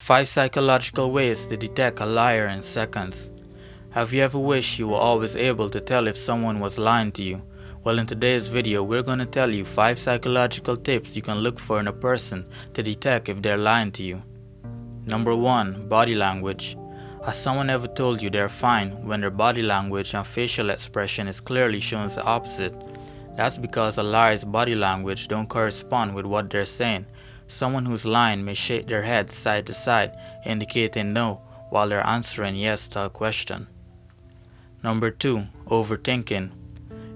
5 psychological ways to detect a liar in seconds. Have you ever wished you were always able to tell if someone was lying to you? Well, in today's video, we're going to tell you 5 psychological tips you can look for in a person to detect if they're lying to you. Number 1. Body language. Has someone ever told you they're fine when their body language and facial expression is clearly showing the opposite? That's because a liar's body language don't correspond with what they're saying. Someone who's lying may shake their head side to side, indicating no, while they're answering yes to a question. Number 2. Overthinking.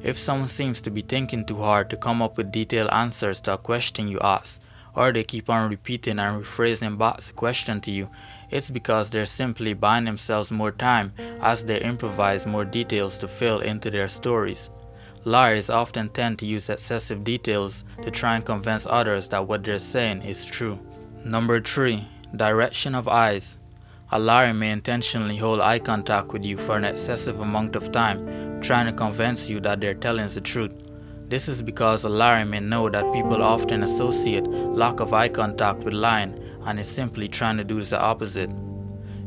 If someone seems to be thinking too hard to come up with detailed answers to a question you ask, or they keep on repeating and rephrasing back the question to you, it's because they're simply buying themselves more time as they improvise more details to fill into their stories. Liars often tend to use excessive details to try and convince others that what they're saying is true. Number 3. Direction of eyes. A liar may intentionally hold eye contact with you for an excessive amount of time, trying to convince you that they're telling the truth. This is because a liar may know that people often associate lack of eye contact with lying and is simply trying to do the opposite.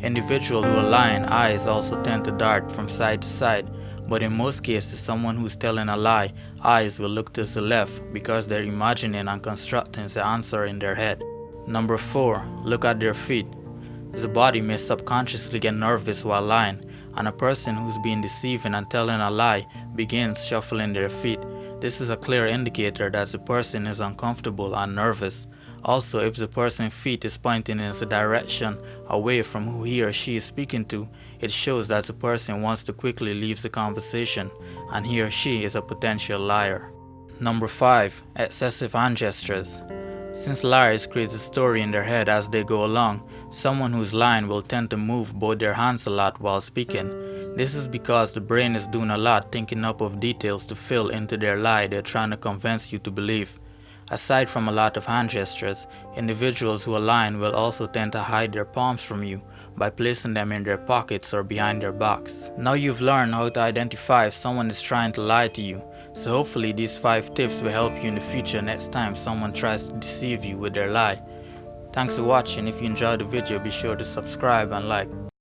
Individuals who are lying eyes also tend to dart from side to side, but in most cases someone who's telling a lie eyes will look to the left because they're imagining and constructing the answer in their head. Number 4. Look at their feet. The body may subconsciously get nervous while lying, and a person who's being deceiving and telling a lie begins shuffling their feet. This is a clear indicator that the person is uncomfortable and nervous. Also, if the person's feet is pointing in the direction away from who he or she is speaking to, it shows that the person wants to quickly leave the conversation, and he or she is a potential liar. Number 5. Excessive hand gestures. Since liars create a story in their head as they go along, someone who's lying will tend to move both their hands a lot while speaking. This is because the brain is doing a lot thinking up of details to fill into their lie they're trying to convince you to believe. Aside from a lot of hand gestures, individuals who are lying will also tend to hide their palms from you by placing them in their pockets or behind their backs. Now you've learned how to identify if someone is trying to lie to you, so hopefully these 5 tips will help you in the future next time someone tries to deceive you with their lie. Thanks for watching. If you enjoyed the video, be sure to subscribe and like.